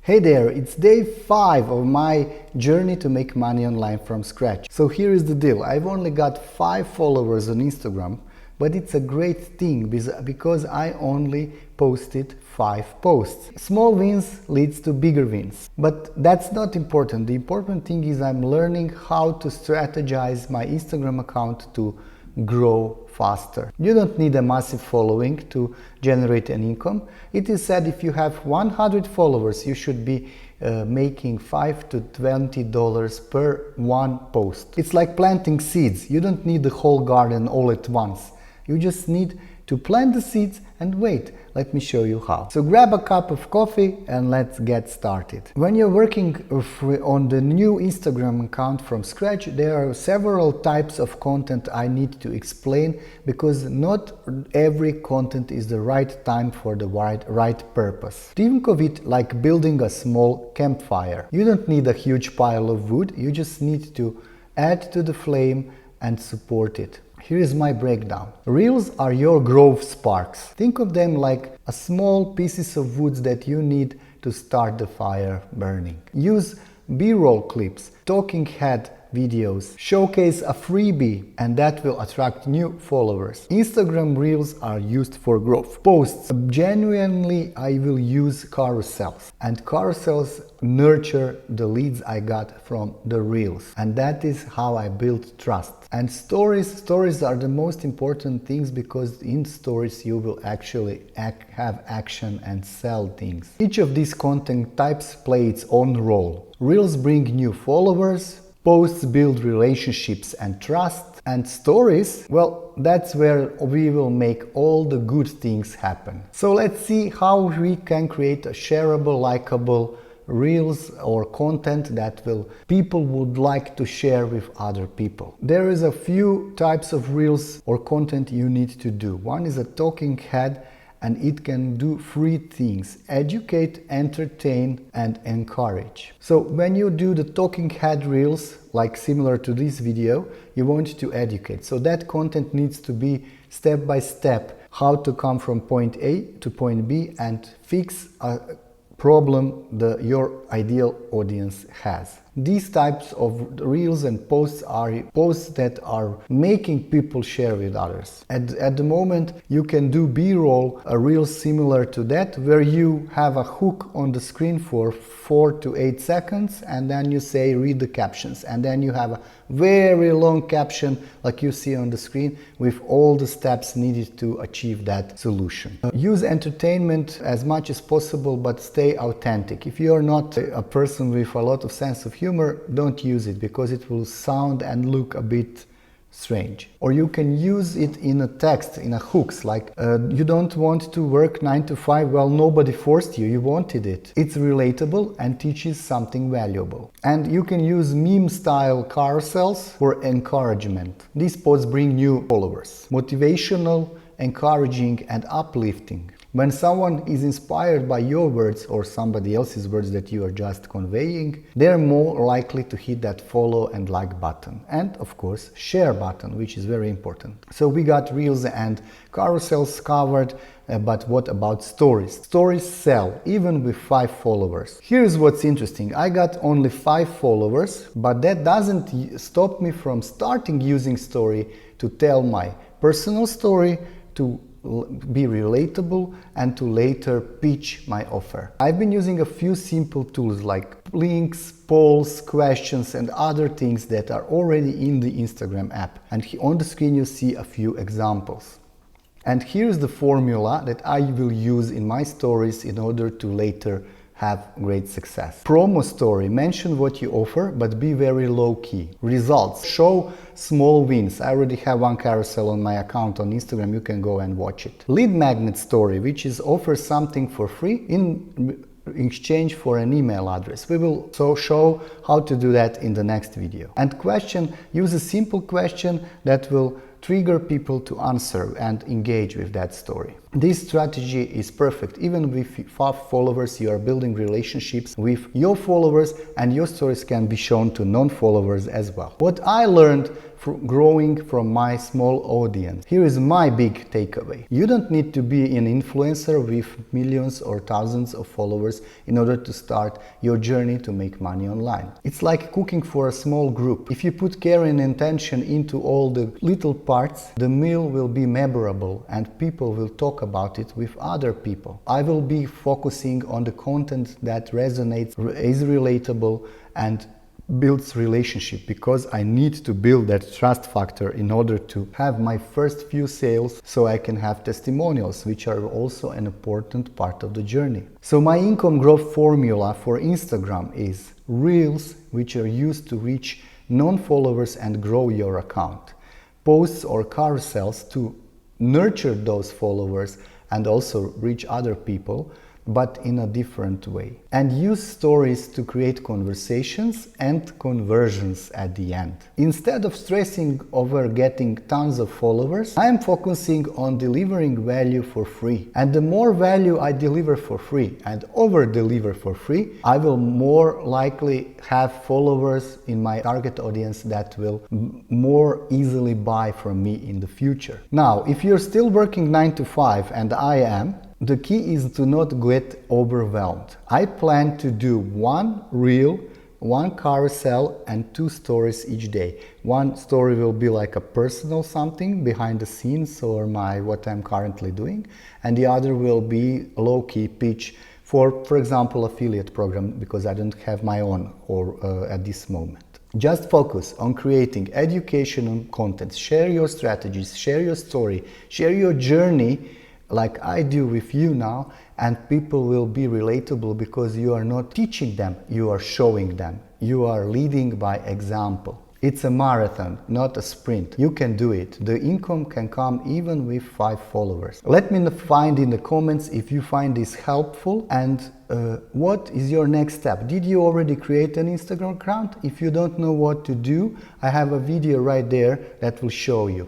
Hey there, it's day 5 of my journey to make money online from scratch. So here is the deal. I've only got 5 followers on Instagram, but it's a great thing because I only posted 5 posts. Small wins leads to bigger wins. But that's not important. The important thing is I'm learning how to strategize my Instagram account to grow faster. You don't need a massive following to generate an income. It is said if you have 100 followers, you should be making $5 to $20 per one post. It's like planting seeds. You don't need the whole garden all at once. You just need to plant the seeds and wait. Let me show you how. So grab a cup of coffee and let's get started. When you're working on the new Instagram account from scratch, there are several types of content I need to explain because not every content is the right time for the right purpose. Think of it like building a small campfire. You don't need a huge pile of wood, you just need to add to the flame and support it. Here is my breakdown. Reels are your growth sparks. Think of them like a small pieces of wood that you need to start the fire burning. Use B-roll clips, talking head videos, showcase a freebie, and that will attract new followers. Instagram Reels are used for growth. Posts, genuinely I will use carousels, and carousels nurture the leads I got from the Reels, and that is how I built trust. And stories are the most important things because in stories you will actually have action and sell things. Each of these content types play its own role. Reels bring new followers, posts build relationships and trust, and stories, well, that's where we will make all the good things happen. So let's see how we can create a shareable, likable Reels or content that people would like to share with other people. There is a few types of Reels or content you need to do. One is a talking head, and it can do 3 things: educate, entertain, and encourage. So when you do the talking head Reels, like similar to this video, you want to educate. So that content needs to be step by step, how to come from point A to point B and fix a problem your ideal audience has. These types of Reels and posts are posts that are making people share with others. At the moment, you can do B-roll, a reel similar to that, where you have a hook on the screen for 4 to 8 seconds, and then you say read the captions, and then you have a very long caption like you see on the screen with all the steps needed to achieve that solution. Use entertainment as much as possible, but stay authentic. If you're not a person with a lot of sense of humor, don't use it because it will sound and look a bit strange. Or you can use it in a text, in a hooks, like you don't want to work 9 to 5, well, nobody forced you, you wanted it. It's relatable and teaches something valuable. And you can use meme style carousels for encouragement. These posts bring new followers. Motivational, encouraging, and uplifting. When someone is inspired by your words or somebody else's words that you are just conveying, they're more likely to hit that follow and like button. And of course, share button, which is very important. So we got Reels and carousels covered, but what about stories? Stories sell, even with 5 followers. Here's what's interesting. I got only 5 followers, but that doesn't stop me from starting using story to tell my personal story, to be relatable, and to later pitch my offer. I've been using a few simple tools like links, polls, questions, and other things that are already in the Instagram app. And on the screen you see a few examples. And here's the formula that I will use in my stories in order to later have great success. Promo story: mention what you offer, but be very low key. Results: show small wins. I already have one carousel on my account on Instagram, you can go and watch it. Lead magnet story, which is offer something for free in exchange for an email address. We will show how to do that in the next video. And question: use a simple question that will trigger people to answer and engage with that story. This strategy is perfect. Even with 5 followers, you are building relationships with your followers, and your stories can be shown to non-followers as well. What I learned growing from my small audience. Here is my big takeaway. You don't need to be an influencer with millions or thousands of followers in order to start your journey to make money online. It's like cooking for a small group. If you put care and intention into all the little parts, the meal will be memorable and people will talk about it with other people. I will be focusing on the content that resonates, is relatable, and builds relationship, because I need to build that trust factor in order to have my first few sales, so I can have testimonials, which are also an important part of the journey. So my income growth formula for Instagram is Reels, which are used to reach non-followers and grow your account. Posts or carousels to nurture those followers and also reach other people, but in a different way. And use stories to create conversations and conversions at the end. Instead of stressing over getting tons of followers, I am focusing on delivering value for free. And the more value I deliver for free and over deliver for free, I will more likely have followers in my target audience that will more easily buy from me in the future. Now, if you're still working 9 to 5, and I am, the key is to not get overwhelmed. I plan to do one reel, one carousel, and 2 stories each day. One story will be like a personal something behind the scenes or what I'm currently doing, and the other will be a low-key pitch for example, affiliate program, because I don't have my own at this moment. Just focus on creating educational content. Share your strategies, share your story, share your journey, like I do with you now, and people will be relatable because you are not teaching them, you are showing them. You are leading by example. It's a marathon, not a sprint. You can do it. The income can come even with 5 followers. Let me find in the comments if you find this helpful, and what is your next step? Did you already create an Instagram account? If you don't know what to do, I have a video right there that will show you.